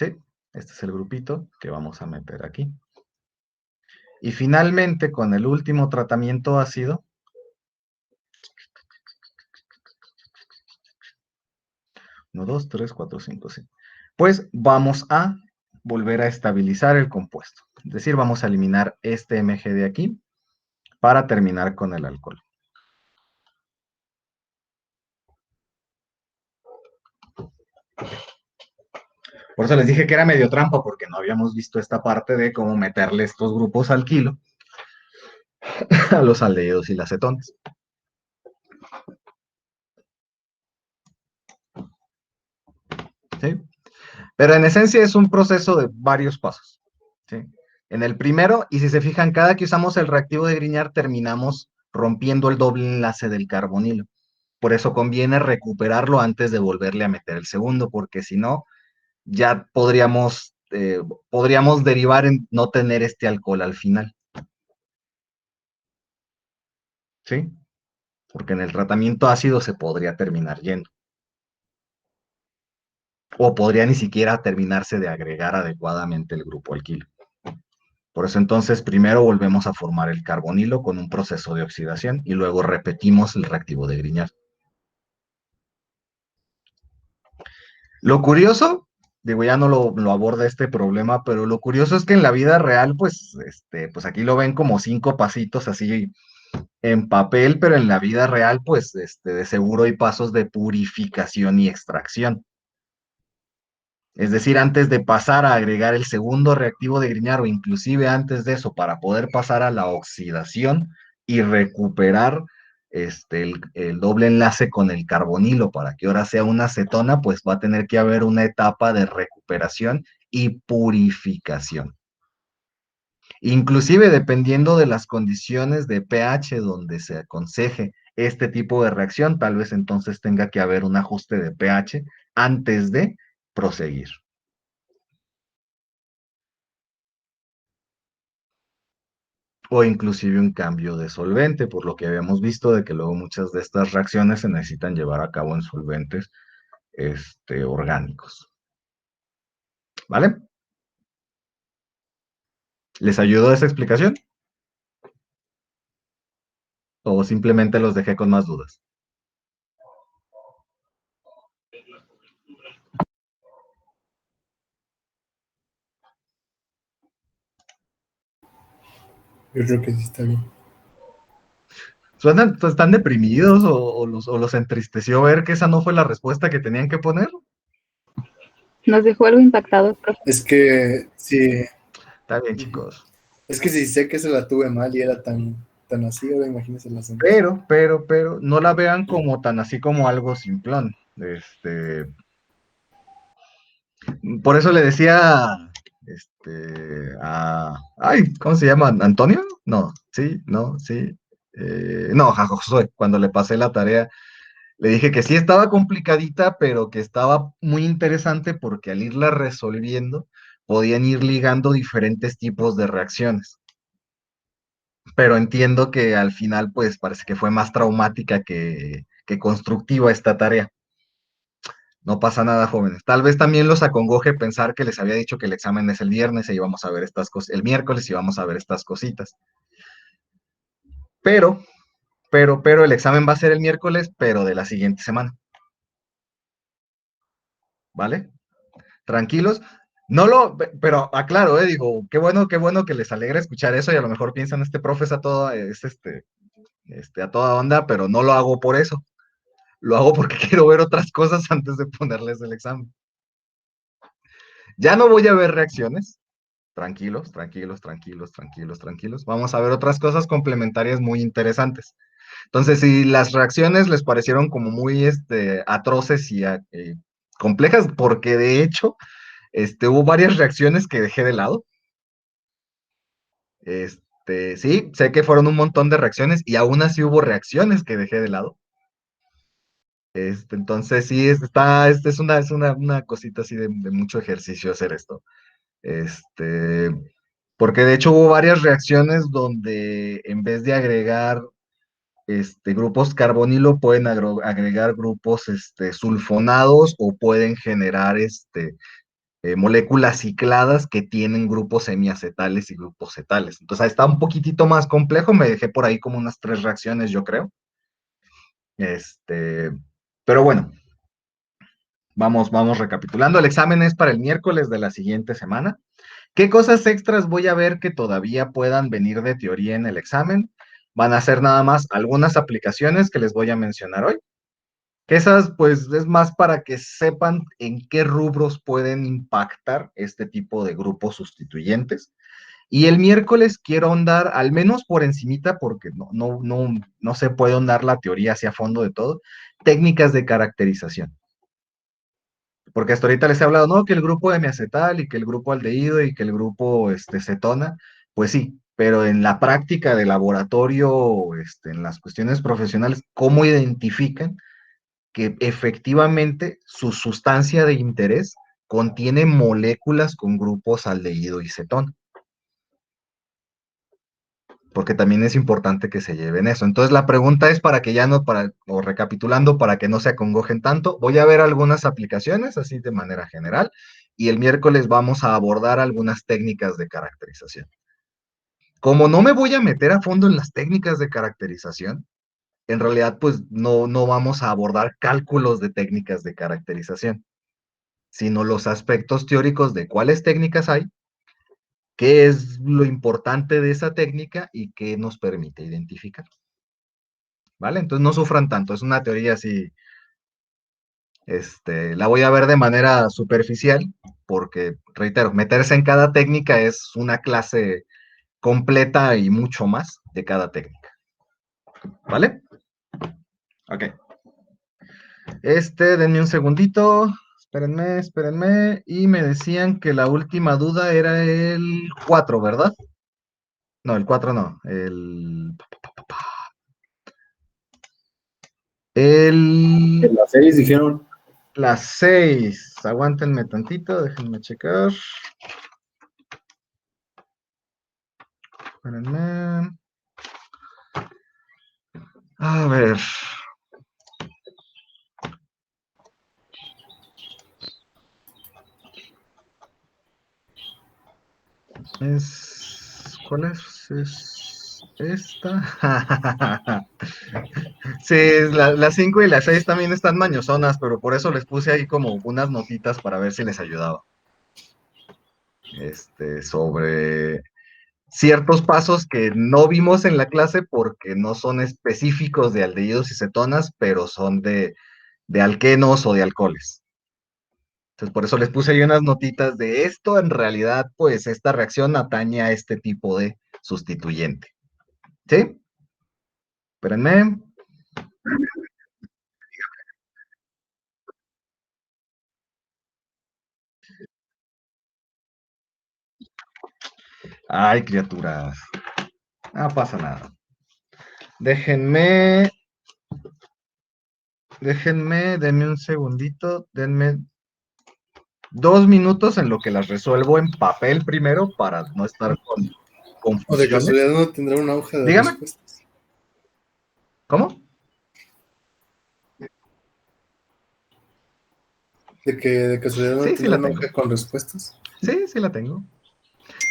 ¿Sí? Este es el grupito que vamos a meter aquí. Y finalmente, con el último tratamiento ácido, 1, 2, 3, 4, 5, 6. Pues vamos a volver a estabilizar el compuesto. Es decir, vamos a eliminar este Mg de aquí para terminar con el alcohol. Por eso les dije que era medio trampa, porque no habíamos visto esta parte de cómo meterle estos grupos al kilo a los aldehídos y las cetonas. ¿Sí? Pero en esencia es un proceso de varios pasos. ¿Sí? En el primero, y si se fijan, cada que usamos el reactivo de Grignard terminamos rompiendo el doble enlace del carbonilo. Por eso conviene recuperarlo antes de volverle a meter el segundo, porque si no, ya podríamos derivar en no tener este alcohol al final. ¿Sí? Porque en el tratamiento ácido se podría terminar yendo. O podría ni siquiera terminarse de agregar adecuadamente el grupo alquilo. Por eso entonces primero volvemos a formar el carbonilo con un proceso de oxidación y luego repetimos el reactivo de Grignard. Lo curioso, digo, ya no lo aborda este problema, pero lo curioso es que en la vida real, pues aquí lo ven como 5 pasitos así en papel, pero en la vida real, pues de seguro hay pasos de purificación y extracción. Es decir, antes de pasar a agregar el segundo reactivo de Grignard o inclusive antes de eso, para poder pasar a la oxidación y recuperar el doble enlace con el carbonilo para que ahora sea una acetona, pues va a tener que haber una etapa de recuperación y purificación. Inclusive dependiendo de las condiciones de pH donde se aconseje este tipo de reacción, tal vez entonces tenga que haber un ajuste de pH antes de proseguir. O inclusive un cambio de solvente, por lo que habíamos visto de que luego muchas de estas reacciones se necesitan llevar a cabo en solventes orgánicos. ¿Vale? ¿Les ayudó esa explicación? ¿O simplemente los dejé con más dudas? Yo creo que sí está bien. ¿Están deprimidos o los entristeció ver que esa no fue la respuesta que tenían que poner? Nos dejó algo impactados, profe. Es que sí, Está bien, chicos. es que si sé que se la tuve mal y era tan así, ahora imagínense las demás. Pero, no la vean como tan así como algo simplón. Por eso le decía, ay, ¿cómo se llama? ¿Antonio? No, sí, no, sí. No, a Josué, cuando le pasé la tarea, le dije que sí estaba complicadita, pero que estaba muy interesante porque al irla resolviendo, podían ir ligando diferentes tipos de reacciones. Pero entiendo que al final, pues, parece que fue más traumática que constructiva esta tarea. No pasa nada, jóvenes. Tal vez también los acongoje pensar que les había dicho que el examen es el viernes y íbamos a ver estas cosas, el miércoles y vamos a ver estas cositas. Pero, pero el examen va a ser el miércoles, pero de la siguiente semana. ¿Vale? Tranquilos. No lo, pero aclaro, digo, qué bueno que les alegra escuchar eso y a lo mejor piensan este profe es a toda, a toda onda, pero no lo hago por eso. Lo hago porque quiero ver otras cosas antes de ponerles el examen. Ya no voy a ver reacciones, tranquilos, tranquilos, tranquilos, tranquilos, tranquilos. Vamos a ver otras cosas complementarias muy interesantes. Entonces, si las reacciones les parecieron como muy atroces y complejas, porque de hecho hubo varias reacciones que dejé de lado. Sí, sé que fueron un montón de reacciones y aún así hubo reacciones que dejé de lado. Entonces, sí, es una cosita así de mucho ejercicio hacer esto. Este, Porque de hecho hubo varias reacciones donde en vez de agregar grupos carbonilo pueden agregar grupos sulfonados o pueden generar moléculas cicladas que tienen grupos semiacetales y grupos cetales. Entonces, ahí está un poquitito más complejo, me dejé por ahí como unas 3 reacciones, yo creo. Este, pero bueno, vamos recapitulando. El examen es para el miércoles de la siguiente semana. ¿Qué cosas extras voy a ver que todavía puedan venir de teoría en el examen? Van a ser nada más algunas aplicaciones que les voy a mencionar hoy. Que esas, pues, es más para que sepan en qué rubros pueden impactar este tipo de grupos sustituyentes. Y el miércoles quiero ahondar, al menos por encimita, porque no se puede ahondar la teoría hacia fondo de todo, técnicas de caracterización. Porque hasta ahorita les he hablado, no, que el grupo hemiacetal y que el grupo aldehído y que el grupo cetona, pues sí, pero en la práctica de laboratorio, en las cuestiones profesionales, ¿cómo identifican que efectivamente su sustancia de interés contiene moléculas con grupos aldehído y cetona? Porque también es importante que se lleven eso. Entonces la pregunta es para que ya no, o recapitulando, para que no se acongojen tanto, voy a ver algunas aplicaciones así de manera general y el miércoles vamos a abordar algunas técnicas de caracterización. Como no me voy a meter a fondo en las técnicas de caracterización, en realidad pues no vamos a abordar cálculos de técnicas de caracterización, sino los aspectos teóricos de cuáles técnicas hay, qué es lo importante de esa técnica y qué nos permite identificar. ¿Vale? Entonces no sufran tanto, es una teoría así, la voy a ver de manera superficial, porque, reitero, meterse en cada técnica es una clase completa y mucho más de cada técnica. ¿Vale? Ok. Denme un segundito, espérenme, y me decían que la última duda era el 4, ¿verdad? No, el 4 no, el... Las series dijeron, Las 6. Aguántenme tantito, déjenme checar. Espérenme. A ver. ¿Cuál es? Es esta. Sí, las 5 y las 6 también están mañosonas, pero por eso les puse ahí como unas notitas para ver si les ayudaba. Sobre ciertos pasos que no vimos en la clase porque no son específicos de aldehídos y cetonas, pero son de alquenos o de alcoholes. Entonces, por eso les puse ahí unas notitas de esto. En realidad, pues esta reacción atañe a este tipo de sustituyente. ¿Sí? Espérenme. Ay, criaturas. No pasa nada. Déjenme, denme un segundito, denme 2 minutos en lo que las resuelvo en papel primero para no estar con o de confusiones. casualidad no tendrá una hoja de Dígame, respuestas. ¿cómo? De que de casualidad no Sí tendrá la una tengo. hoja con respuestas. Sí la tengo.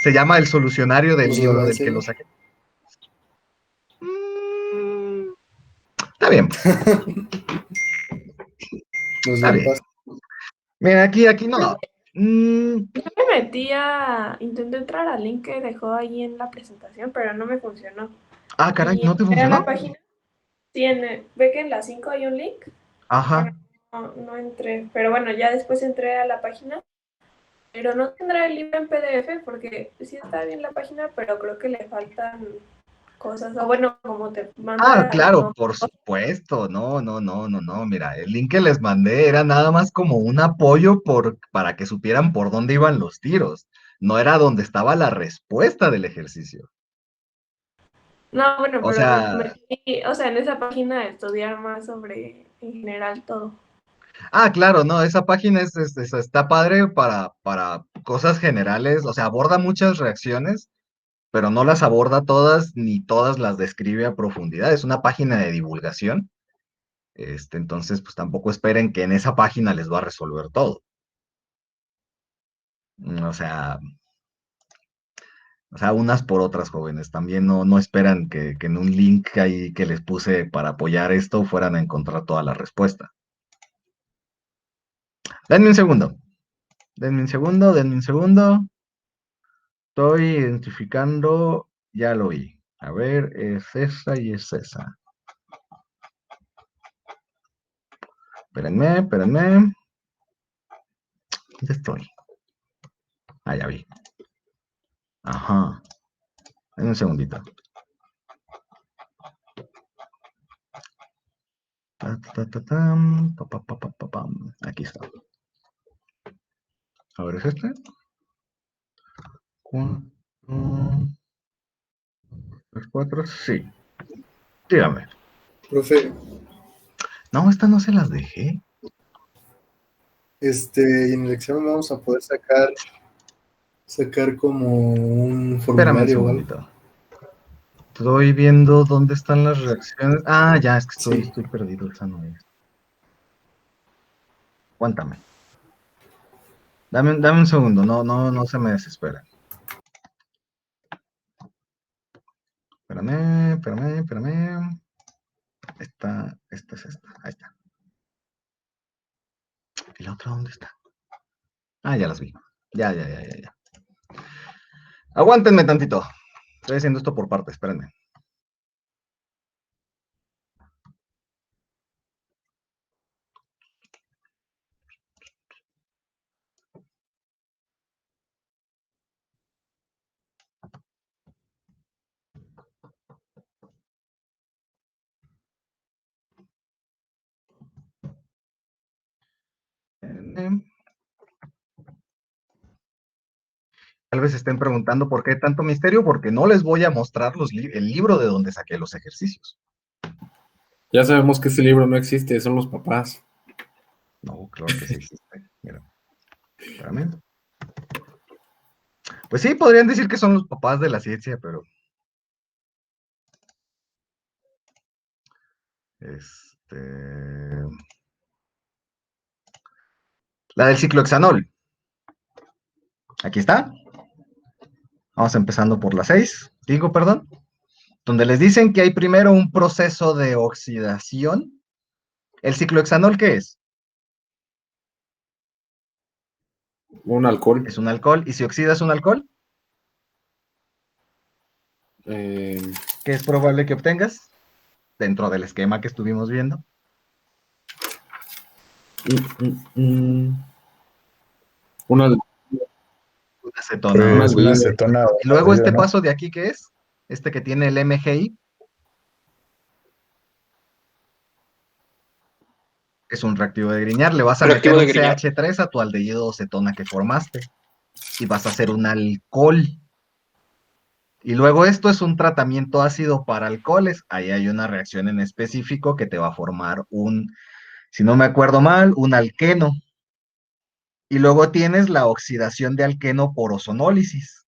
Se llama El solucionario del Nos la va libro a del que lo enseñar. saqué. Mm, Está bien, Nos está la bien. pasa. Mira, aquí no. Mm, Yo me metí intenté entrar al link que dejó ahí en la presentación, pero no me funcionó. caray, Y ¿no te entré a la funcionó? página, sí, ve que en la 5 hay un link, pero Ajá. no entré. Pero bueno, ya después entré a la página, pero no tendrá el libro en PDF porque sí está bien la página, pero creo que le faltan cosas. O bueno, como te manda Claro, como... por supuesto. No. Mira, el link que les mandé era nada más como un apoyo para que supieran por dónde iban los tiros. No era donde estaba la respuesta del ejercicio. No, bueno, O pero me sea, metí, o sea, en esa página estudiar más sobre en general todo. claro, no, esa página está padre para cosas generales. O sea, aborda muchas reacciones, pero no las aborda todas ni todas las describe a profundidad. Es una página de divulgación. Entonces, pues tampoco esperen que en esa página les va a resolver todo. O sea, unas por otras, jóvenes. También no esperan que en un link ahí que les puse para apoyar esto fueran a encontrar toda la respuesta. Denme un segundo. Denme un segundo, denme un segundo. Estoy identificando, ya lo vi. A ver, es esa y es esa. Espérenme, espérenme. ¿Dónde estoy? Ah, ya vi. Ajá. Denme un segundito. Aquí está. A ver, ¿es este? 4, 3, 4, sí. Dígame. Profe, No, esta no se las dejé. y en el examen vamos a poder sacar como un Espérame un formulario o algo. segundito. Estoy viendo dónde están las reacciones. Ah, ya, es que Sí. estoy perdido. Esa no es. Cuéntame. Dame un segundo. No se me desespera. Espérame. Esta es esta. Ahí está. ¿Y la otra dónde está? Ah, ya las vi. Ya. Aguántenme tantito. Estoy haciendo esto por partes, espérenme. Tal vez estén preguntando por qué tanto misterio, porque no les voy a mostrar el libro de donde saqué los ejercicios. Ya sabemos que ese libro no existe, son los papás. No, claro que sí existe. Mira, espérame. Pues sí, podrían decir que son los papás de la ciencia, pero la del ciclohexanol. Aquí está. Vamos empezando por la 6. Digo, perdón. Donde les dicen que hay primero un proceso de oxidación. ¿El ciclohexanol qué es? Un alcohol. Es un alcohol. ¿Y si oxidas un alcohol? eh, ¿Qué es probable que obtengas? Dentro del esquema que estuvimos viendo. una, Una acetona. Pues una aldehído. acetona o Y un luego aldehído, este ¿no? paso de aquí, ¿qué es? Este que tiene el MGI. Es un reactivo de Grignard. Le vas a meter un CH3 a tu aldehído acetona que formaste. Y vas a hacer un alcohol. Y luego esto es un tratamiento ácido para alcoholes. Ahí hay una reacción en específico que te va a formar si no me acuerdo mal, un alqueno. Y luego tienes la oxidación de alqueno por ozonólisis,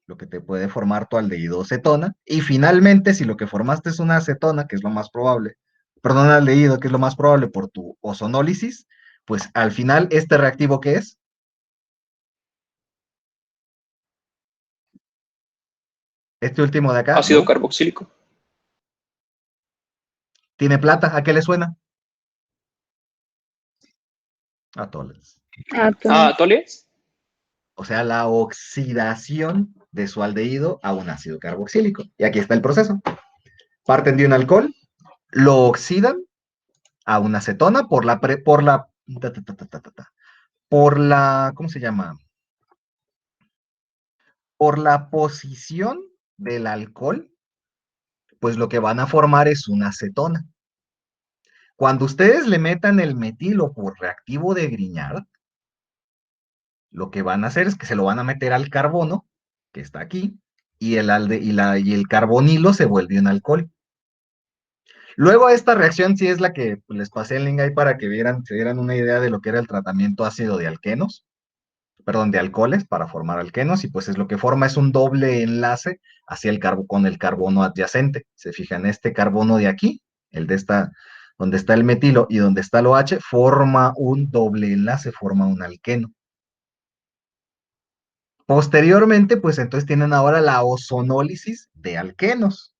lo que te puede formar tu aldehído acetona. Y finalmente, si lo que formaste es una acetona, que es lo más probable, perdón, aldehído, que es lo más probable por tu ozonólisis, pues al final, ¿este reactivo qué es? Este último de acá, Ácido ¿no? carboxílico. Tiene plata, ¿a qué le suena? A toles. ¿Toles? O sea, la oxidación de su aldehído a un ácido carboxílico. Y aquí está el proceso. Parten de un alcohol, lo oxidan a una acetona ¿cómo se llama? Por la posición del alcohol, pues lo que van a formar es una acetona. Cuando ustedes le metan el metilo por reactivo de Grignard, lo que van a hacer es que se lo van a meter al carbono, que está aquí, y el carbonilo se vuelve un alcohol. Luego esta reacción sí es la que les pasé el link ahí para que se dieran una idea de lo que era el tratamiento ácido de de alcoholes para formar alquenos, y pues es lo que forma es un doble enlace con el carbono adyacente. Se fijan, este carbono de aquí, el de esta, donde está el metilo y donde está el OH, forma un doble enlace, forma un alqueno. Posteriormente, pues entonces tienen ahora la ozonólisis de alquenos.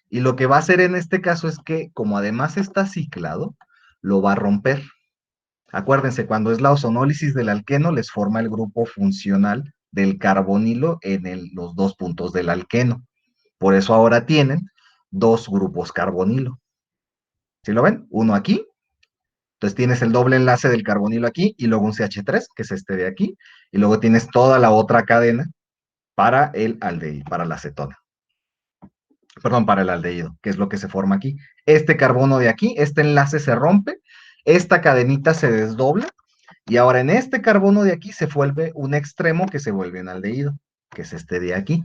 Y lo que va a hacer en este caso es que, como además está ciclado, lo va a romper. Acuérdense, cuando es la ozonólisis del alqueno, les forma el grupo funcional del carbonilo en los dos puntos del alqueno. Por eso ahora tienen dos grupos carbonilo. ¿Sí lo ven? Uno aquí. Entonces tienes el doble enlace del carbonilo aquí y luego un CH3, que es este de aquí. Y luego tienes toda la otra cadena para el aldehído, para la acetona. Perdón, para el aldehído, que es lo que se forma aquí. Este carbono de aquí, este enlace se rompe, esta cadenita se desdobla y ahora en este carbono de aquí se vuelve un extremo que se vuelve un aldehído, que es este de aquí.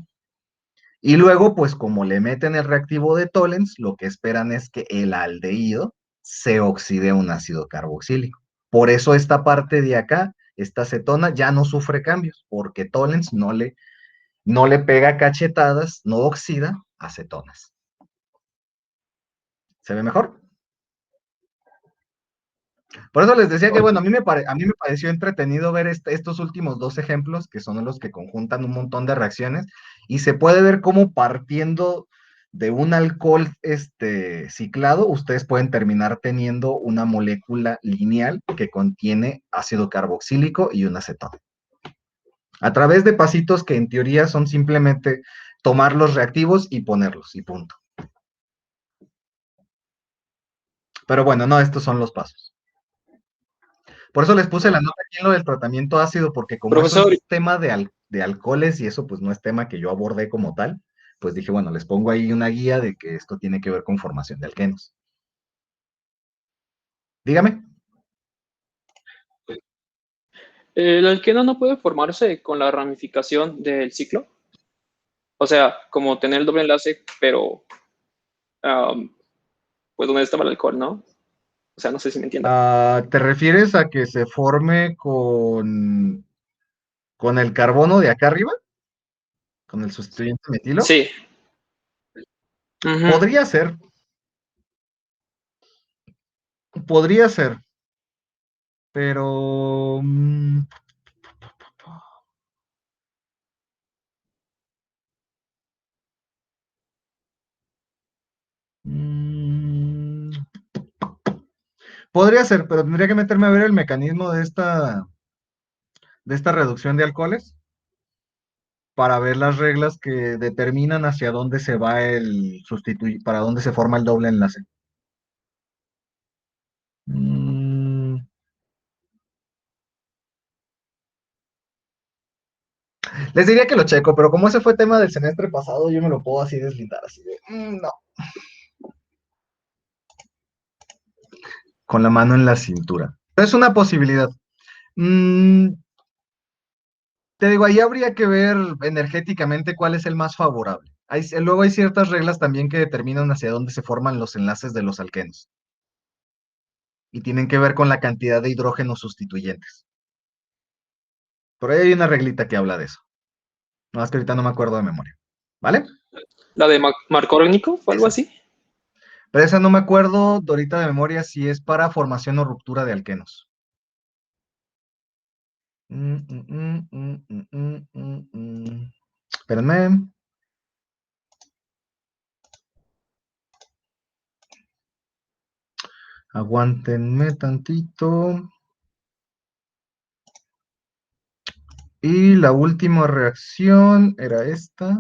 Y luego, pues como le meten el reactivo de Tollens, lo que esperan es que el aldehído se oxide a un ácido carboxílico. Por eso esta parte de acá, esta acetona, ya no sufre cambios, porque Tollens no le pega cachetadas, no oxida acetonas. ¿Se ve mejor? Por eso les decía que, bueno, a mí me pareció entretenido ver estos últimos dos ejemplos, que son los que conjuntan un montón de reacciones, y se puede ver cómo partiendo de un alcohol ciclado, ustedes pueden terminar teniendo una molécula lineal que contiene ácido carboxílico y un acetona. A través de pasitos que en teoría son simplemente tomar los reactivos y ponerlos, y punto. Pero bueno, no, estos son los pasos. Por eso les puse la nota aquí en lo del tratamiento ácido, porque como eso Profesor, es tema de alcoholes y eso pues no es tema que yo abordé como tal, pues dije, bueno, les pongo ahí una guía de que esto tiene que ver con formación de alquenos. Dígame. ¿el alqueno no puede formarse con la ramificación del ciclo? O sea, como tener el doble enlace, pero pues donde estaba el alcohol, ¿no? O sea, no sé si me entiendo. ¿Te refieres a que se forme con el carbono de acá arriba? ¿Con el sustituyente metilo? Sí. Ujú. Podría ser, podría ser, pero... mm, podría ser, pero tendría que meterme a ver el mecanismo de esta reducción de alcoholes para ver las reglas que determinan hacia dónde se va para dónde se forma el doble enlace. Mm, les diría que lo checo, pero como ese fue tema del semestre pasado, yo me lo puedo así deslindar, así de, no, con la mano en la cintura. Pero es una posibilidad. Mm, te digo, ahí habría que ver energéticamente cuál es el más favorable. Luego hay ciertas reglas también que determinan hacia dónde se forman los enlaces de los alquenos. Y tienen que ver con la cantidad de hidrógenos sustituyentes. Por ahí hay una reglita que habla de eso. No, es que ahorita no me acuerdo de memoria. ¿Vale? La de Marcónico o algo Esa. así. Pero esa no me acuerdo de ahorita de memoria si es para formación o ruptura de alquenos. Espérenme. Aguántenme tantito. Y la última reacción era esta.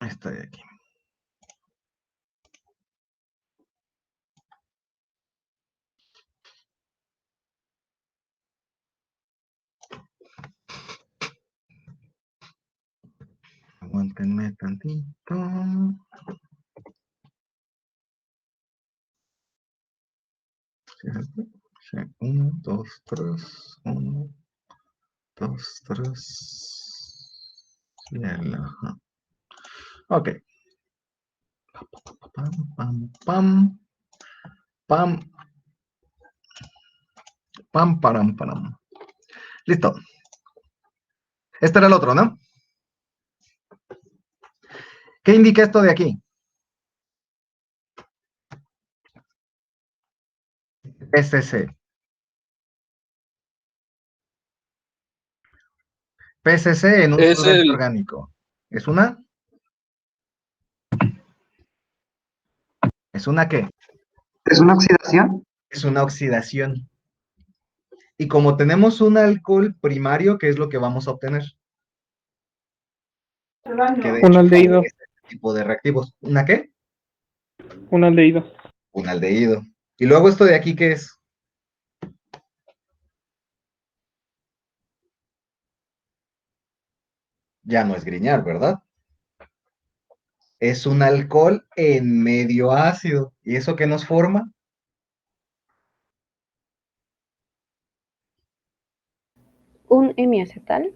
Esta de aquí. Aguántenme tantito. Sí, 1, 2, 3. 1, 2, 3. Bien, ajá. Ok. Pam, pam, pam. Pam, pam, param, param. Listo. Este era el otro, ¿no? ¿Qué indica esto de aquí? PCC. PCC en un Es solvente el, orgánico. ¿Es una? ¿Es una qué? ¿Es una oxidación? Es una oxidación. Y como tenemos un alcohol primario, ¿qué es lo que vamos a obtener? Que de Un hecho aldehído. favorece este tipo de reactivos. ¿Una qué? Un aldehído. Un aldehído. Y luego esto de aquí, ¿qué es? Ya no es Grignard, ¿verdad? Es un alcohol en medio ácido. ¿Y eso qué nos forma? Un hemiacetal.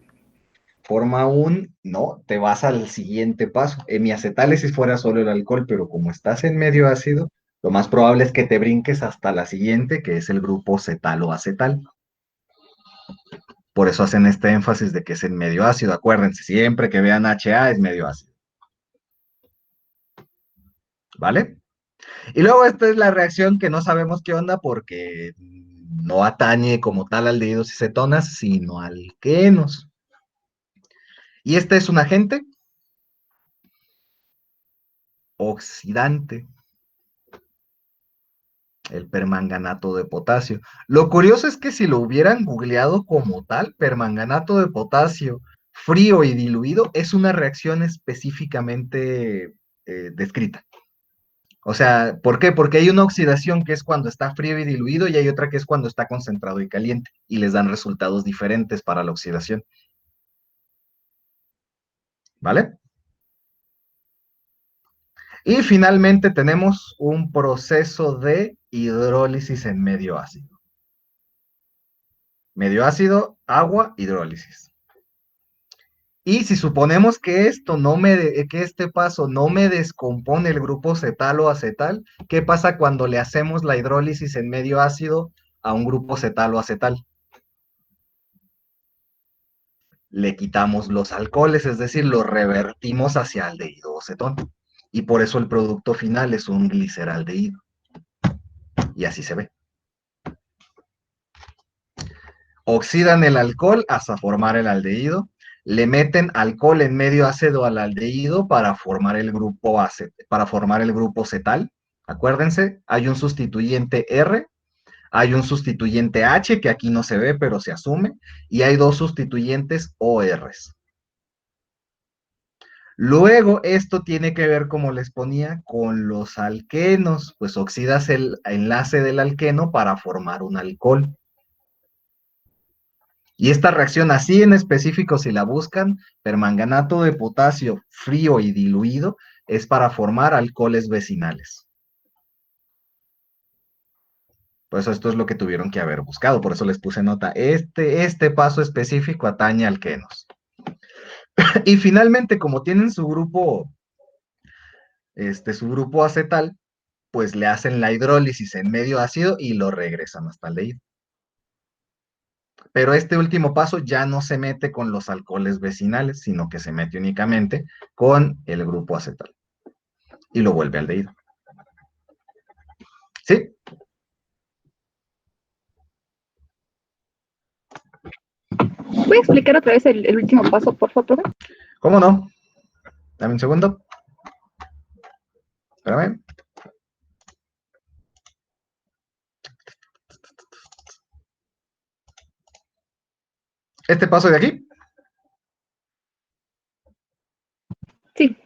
Forma un, no, te vas al siguiente paso. Hemiacetal es si fuera solo el alcohol, pero como estás en medio ácido, lo más probable es que te brinques hasta la siguiente, que es el grupo cetaloacetal. Por eso hacen este énfasis de que es en medio ácido. Acuérdense, siempre que vean HA es medio ácido. ¿Vale? Y luego esta es la reacción que no sabemos qué onda porque no atañe como tal aldehídos y cetonas, sino alquenos. Y este es un agente oxidante, el permanganato de potasio. Lo curioso es que si lo hubieran googleado como tal, permanganato de potasio frío y diluido, es una reacción específicamente descrita. O sea, ¿por qué? Porque hay una oxidación que es cuando está frío y diluido y hay otra que es cuando está concentrado y caliente y les dan resultados diferentes para la oxidación. ¿Vale? Y finalmente tenemos un proceso de hidrólisis en medio ácido. Medio ácido, agua, hidrólisis. Y si suponemos que que este paso no me descompone el grupo cetalo-acetal, ¿qué pasa cuando le hacemos la hidrólisis en medio ácido a un grupo cetalo-acetal? Le quitamos los alcoholes, es decir, los revertimos hacia aldehído o cetón. Y por eso el producto final es un gliceraldehído. Y así se ve. Oxidan el alcohol hasta formar el aldehído. Le meten alcohol en medio ácido al aldehído para formar el grupo cetal. Acuérdense, hay un sustituyente R, hay un sustituyente H, que aquí no se ve, pero se asume, y hay dos sustituyentes ORs. Luego, esto tiene que ver, como les ponía, con los alquenos, pues oxidas el enlace del alqueno para formar un alcohol. Y esta reacción, así en específico, si la buscan, permanganato de potasio frío y diluido, es para formar alcoholes vecinales. Por eso esto es lo que tuvieron que haber buscado, por eso les puse nota. Este paso específico atañe alquenos. Y finalmente, como tienen su grupo acetal, pues le hacen la hidrólisis en medio ácido y lo regresan hasta el aldehído. Pero este último paso ya no se mete con los alcoholes vecinales, sino que se mete únicamente con el grupo acetal. Y lo vuelve aldehído. ¿Sí? ¿Voy a explicar otra vez el último paso, por favor, profe? ¿Cómo no? Dame un segundo. Espérame. Este paso de aquí. Sí.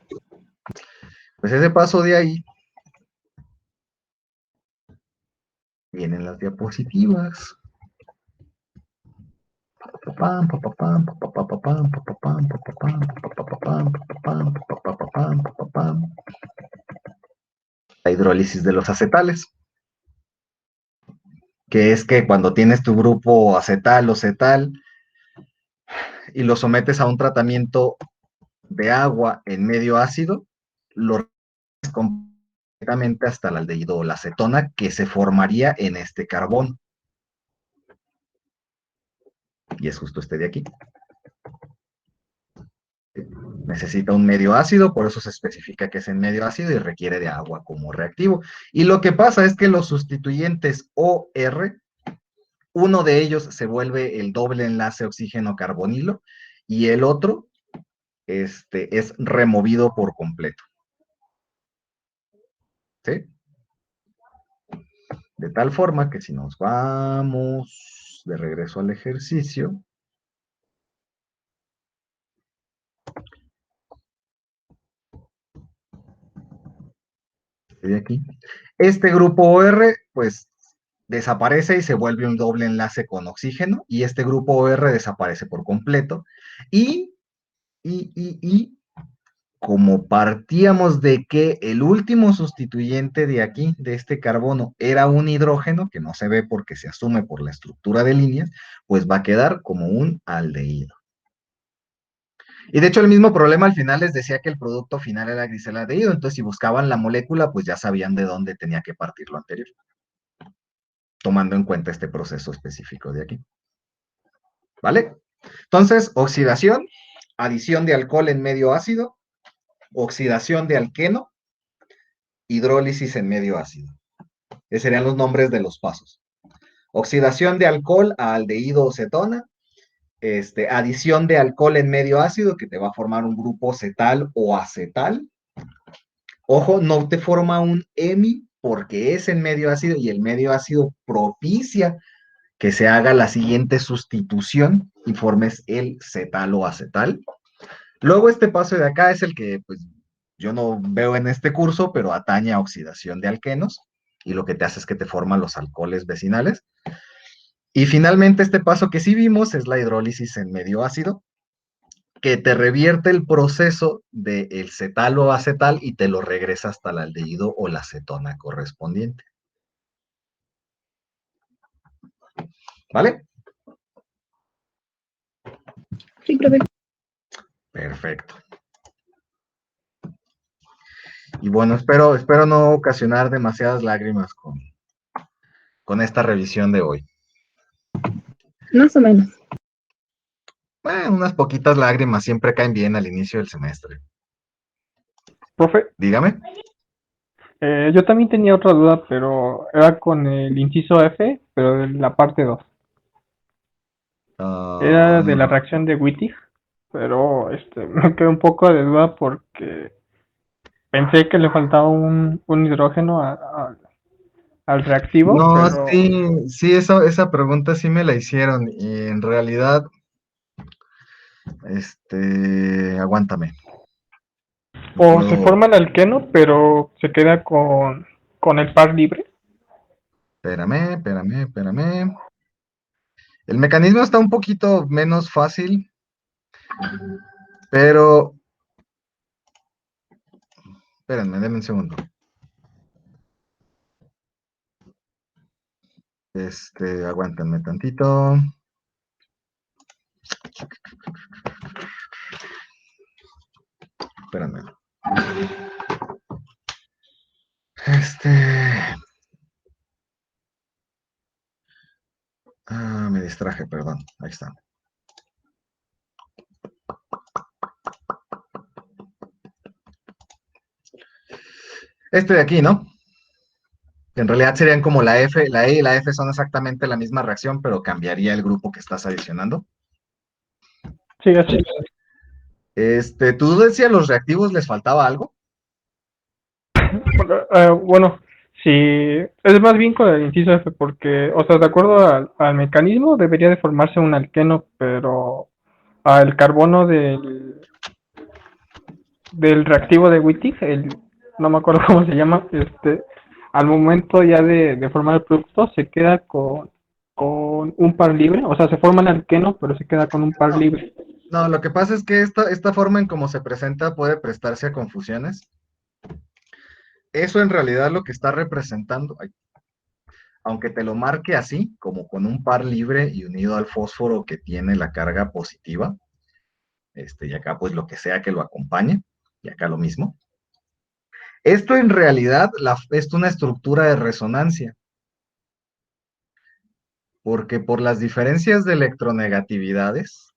Pues ese paso de ahí. Vienen las diapositivas. La hidrólisis de los acetales, que es que cuando tienes tu grupo acetal o cetal y lo sometes a un tratamiento de agua en medio ácido, lo completamente hasta el aldehído o la acetona que se formaría en este carbón. Y es justo este de aquí. necesita un medio ácido, por eso se especifica que es en medio ácido y requiere de agua como reactivo. Y lo que pasa es que los sustituyentes OR, uno de ellos se vuelve el doble enlace oxígeno-carbonilo y el otro es removido por completo. ¿Sí? De tal forma que si nos vamos de regreso al ejercicio, de aquí, este grupo OR, pues, desaparece y se vuelve un doble enlace con oxígeno, y este grupo OR desaparece por completo, y como partíamos de que el último sustituyente de aquí, de este carbono, era un hidrógeno, que no se ve porque se asume por la estructura de líneas, pues va a quedar como un aldehído. Y de hecho el mismo problema al final les decía que el producto final era grisaldehído, entonces si buscaban la molécula, pues ya sabían de dónde tenía que partir lo anterior, tomando en cuenta este proceso específico de aquí. ¿Vale? Entonces, oxidación, adición de alcohol en medio ácido, oxidación de alqueno, hidrólisis en medio ácido. Esos serían los nombres de los pasos. Oxidación de alcohol a aldehído o cetona, adición de alcohol en medio ácido, que te va a formar un grupo cetal o acetal. Ojo, no te forma un hemi porque es en medio ácido y el medio ácido propicia que se haga la siguiente sustitución y formes el cetal o acetal. Luego este paso de acá es el que pues, yo no veo en este curso, pero atañe a oxidación de alquenos y lo que te hace es que te forman los alcoholes vecinales. Y finalmente este paso que sí vimos es la hidrólisis en medio ácido, que te revierte el proceso del cetal o acetal y te lo regresa hasta el aldehído o la cetona correspondiente. ¿Vale? Sí, profe. Perfecto. Y bueno, espero no ocasionar demasiadas lágrimas con esta revisión de hoy. Más o menos. Bueno, unas poquitas lágrimas siempre caen bien al inicio del semestre. Profe, Dígame. yo también tenía otra duda, pero era con el inciso F, pero de la parte 2. Era de la reacción de Wittig, pero me quedé un poco de duda porque pensé que le faltaba un hidrógeno al reactivo, No, pero sí, esa pregunta sí me la hicieron y en realidad, aguántame. o se Puedo- forma el alqueno, pero se queda con el par libre. Espérame. El mecanismo está un poquito menos fácil, pero, espérenme, denme un segundo. Aguántenme tantito. Espérenme. Me distraje, perdón. Ahí está. Este de aquí, ¿no? En realidad serían como la F, la E y la F son exactamente la misma reacción, pero cambiaría el grupo que estás adicionando. Sí, así. ¿Tú dudas si a los reactivos les faltaba algo? Bueno, sí, es más bien con el inciso F, porque, o sea, de acuerdo al mecanismo, debería de formarse un alqueno, pero al carbono del reactivo de Wittig, no me acuerdo cómo se llama, al momento ya de formar el producto, se queda con un par libre, o sea, se forma el alqueno, pero se queda con un par libre. No, lo que pasa es que esta forma en cómo se presenta puede prestarse a confusiones. Eso en realidad lo que está representando, aunque te lo marque así, como con un par libre y unido al fósforo que tiene la carga positiva, y acá pues lo que sea que lo acompañe, y acá lo mismo. Esto en realidad es una estructura de resonancia, porque por las diferencias de electronegatividades,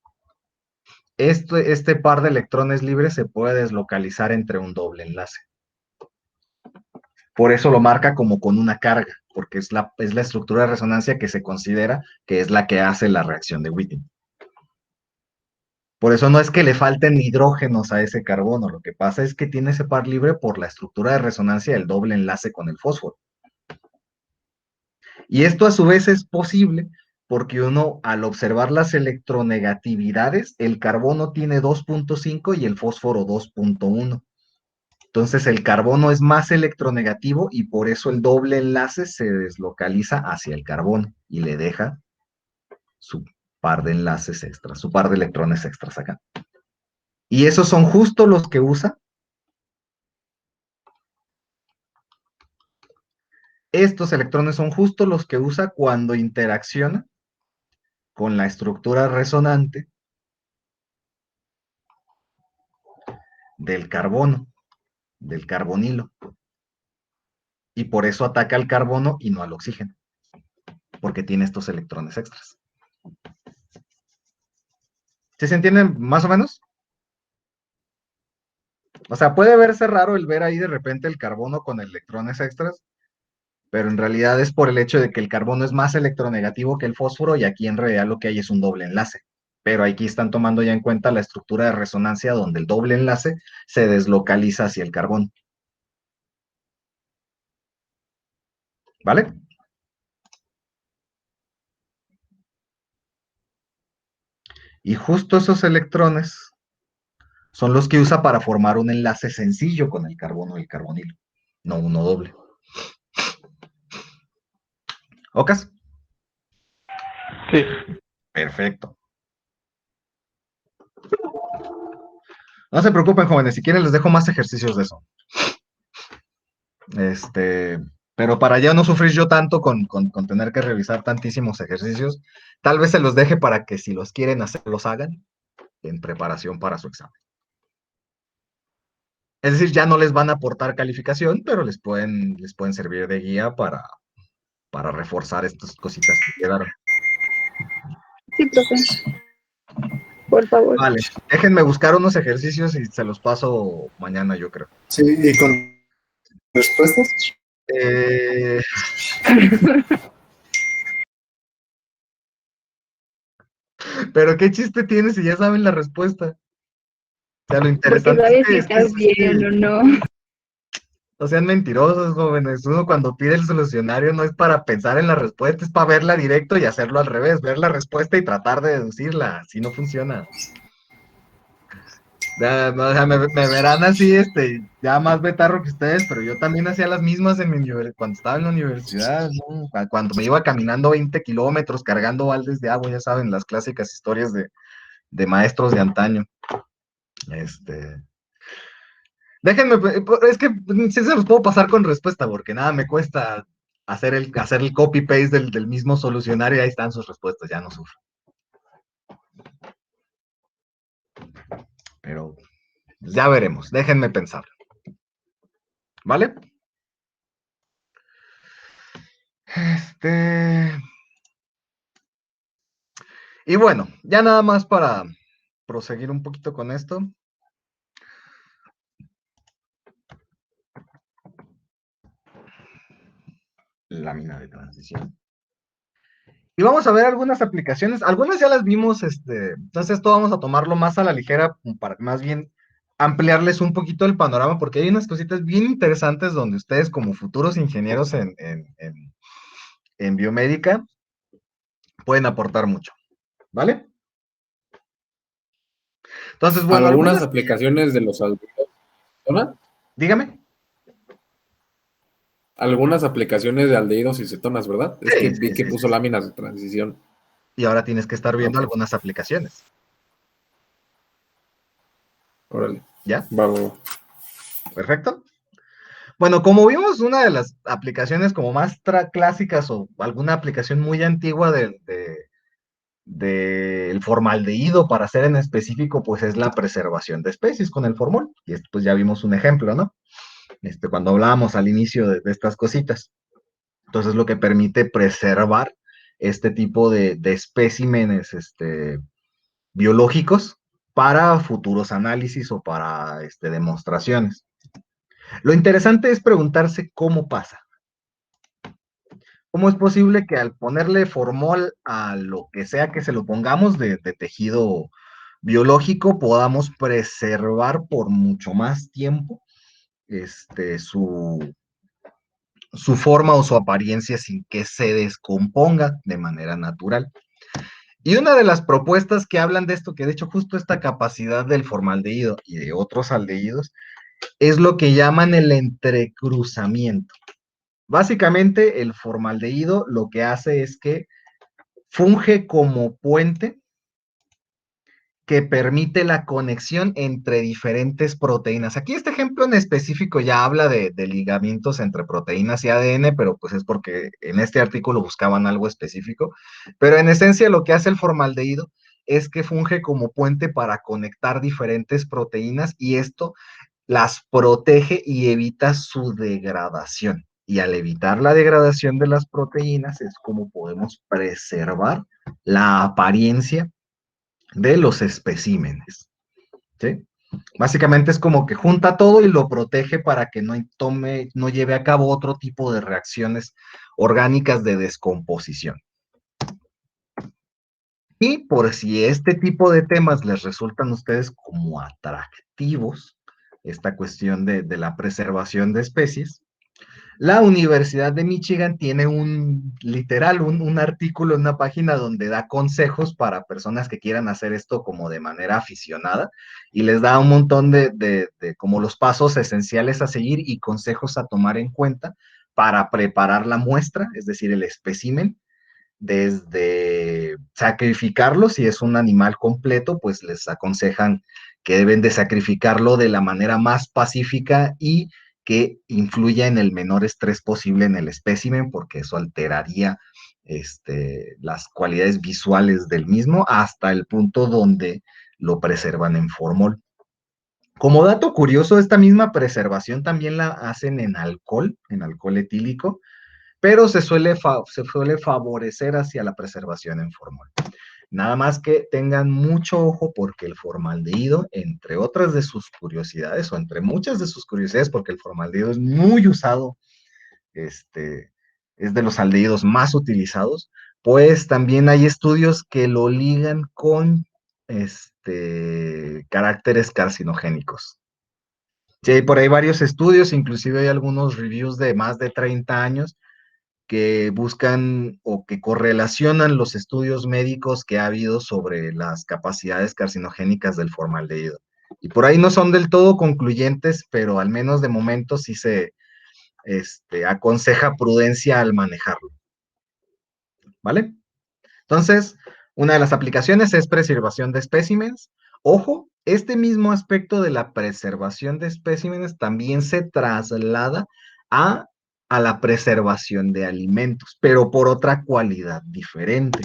este par de electrones libres se puede deslocalizar entre un doble enlace. Por eso lo marca como con una carga, porque es la estructura de resonancia que se considera que es la que hace la reacción de Wittig. Por eso no es que le falten hidrógenos a ese carbono, lo que pasa es que tiene ese par libre por la estructura de resonancia del doble enlace con el fósforo. Y esto a su vez es posible porque uno, al observar las electronegatividades, el carbono tiene 2.5 y el fósforo 2.1. Entonces el carbono es más electronegativo y por eso el doble enlace se deslocaliza hacia el carbono y le deja su par de enlaces extras, su par de electrones extras acá. Y esos son justo los que usa. Estos electrones son justo los que usa cuando interacciona con la estructura resonante del carbono, del carbonilo. Y por eso ataca al carbono y no al oxígeno, porque tiene estos electrones extras. ¿Sí se entiende más o menos? O sea, puede verse raro el ver ahí de repente el carbono con electrones extras, pero en realidad es por el hecho de que el carbono es más electronegativo que el fósforo y aquí en realidad lo que hay es un doble enlace. Pero aquí están tomando ya en cuenta la estructura de resonancia donde el doble enlace se deslocaliza hacia el carbono. ¿Vale? Y justo esos electrones son los que usa para formar un enlace sencillo con el carbono y el carbonilo, no uno doble. ¿Ocas? Sí. Perfecto. No se preocupen, jóvenes, si quieren les dejo más ejercicios de eso. Pero para ya no sufrir yo tanto con tener que revisar tantísimos ejercicios, tal vez se los deje para que si los quieren hacer, los hagan en preparación para su examen. Es decir, ya no les van a aportar calificación, pero les pueden servir de guía para reforzar estas cositas que quedaron. Sí, profe. Por favor. Vale, déjenme buscar unos ejercicios y se los paso mañana, yo creo. Sí, y con respuestas. Pero qué chiste tiene si ya saben la respuesta. O sea, lo Porque interesante sabes si es estás bien o no. no sean mentirosos, jóvenes. Uno cuando pide el solucionario no es para pensar en la respuesta, es para verla directo y hacerlo al revés, ver la respuesta y tratar de deducirla. Así no funciona. O sea, me verán así, ya más betarro que ustedes, pero yo también hacía las mismas cuando estaba en la universidad, ¿no? Cuando me iba caminando 20 kilómetros cargando baldes de agua, ya saben, las clásicas historias de maestros de antaño. Déjenme, es que sí se los puedo pasar con respuesta, porque nada me cuesta hacer el copy-paste del mismo solucionario y ahí están sus respuestas, ya no sufro. Pero ya veremos, déjenme pensar. ¿Vale? Y bueno, ya nada más para proseguir un poquito con esto. Lámina de transición. Y vamos a ver algunas aplicaciones. Algunas ya las vimos, entonces esto vamos a tomarlo más a la ligera para más bien ampliarles un poquito el panorama, porque hay unas cositas bien interesantes donde ustedes como futuros ingenieros en biomédica pueden aportar mucho. ¿Vale? Entonces, bueno, algunas aplicaciones de los aldehídos. ¿Cetona? Dígame. Algunas aplicaciones de aldehídos y cetonas, ¿verdad? Es que vi que puso láminas de transición. Y ahora tienes que estar viendo algunas aplicaciones. Órale. ¿Ya? Vamos. Perfecto. Bueno, como vimos, una de las aplicaciones como más clásicas o alguna aplicación muy antigua del formaldehído para hacer en específico, pues es la preservación de especies con el formol. Y esto pues ya vimos un ejemplo, ¿no? Cuando hablábamos al inicio de estas cositas. Entonces lo que permite preservar este tipo de especímenes biológicos para futuros análisis o para demostraciones. Lo interesante es preguntarse cómo pasa. ¿Cómo es posible que al ponerle formol a lo que sea que se lo pongamos de tejido biológico podamos preservar por mucho más tiempo su forma o su apariencia sin que se descomponga de manera natural? Y una de las propuestas que hablan de esto, que de hecho justo esta capacidad del formaldehído y de otros aldehídos, es lo que llaman el entrecruzamiento. Básicamente, el formaldehído lo que hace es que funge como puente que permite la conexión entre diferentes proteínas. Aquí este ejemplo en específico ya habla de ligamientos entre proteínas y ADN, pero pues es porque en este artículo buscaban algo específico. Pero en esencia lo que hace el formaldehído es que funge como puente para conectar diferentes proteínas y esto las protege y evita su degradación. Y al evitar la degradación de las proteínas es como podemos preservar la apariencia de los especímenes, ¿sí? Básicamente es como que junta todo y lo protege para que no lleve a cabo otro tipo de reacciones orgánicas de descomposición. Y por si este tipo de temas les resultan a ustedes como atractivos, esta cuestión de la preservación de especies, la Universidad de Michigan tiene un artículo en una página donde da consejos para personas que quieran hacer esto como de manera aficionada y les da un montón de como los pasos esenciales a seguir y consejos a tomar en cuenta para preparar la muestra, es decir, el espécimen, desde sacrificarlo, si es un animal completo, pues les aconsejan que deben de sacrificarlo de la manera más pacífica y que influya en el menor estrés posible en el espécimen, porque eso alteraría las cualidades visuales del mismo hasta el punto donde lo preservan en formol. Como dato curioso, esta misma preservación también la hacen en alcohol etílico, pero se suele favorecer hacia la preservación en formol. Nada más que tengan mucho ojo porque el formaldehído, entre otras de sus curiosidades, o entre muchas de sus curiosidades, porque el formaldehído es muy usado, es de los aldehídos más utilizados, pues también hay estudios que lo ligan con caracteres carcinogénicos. Sí, hay por ahí varios estudios, inclusive hay algunos reviews de más de 30 años, que buscan o que correlacionan los estudios médicos que ha habido sobre las capacidades carcinogénicas del formaldehído. Y por ahí no son del todo concluyentes, pero al menos de momento sí se aconseja prudencia al manejarlo. ¿Vale? Entonces, una de las aplicaciones es preservación de especímenes. Ojo, este mismo aspecto de la preservación de especímenes también se traslada a la preservación de alimentos, pero por otra cualidad diferente,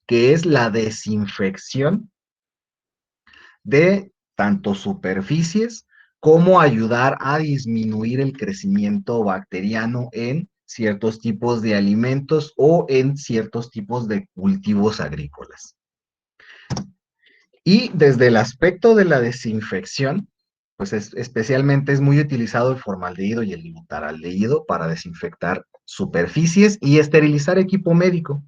que es la desinfección de tanto superficies como ayudar a disminuir el crecimiento bacteriano en ciertos tipos de alimentos o en ciertos tipos de cultivos agrícolas. Y desde el aspecto de la desinfección, pues especialmente es muy utilizado el formaldehído y el glutaraldehído para desinfectar superficies y esterilizar equipo médico.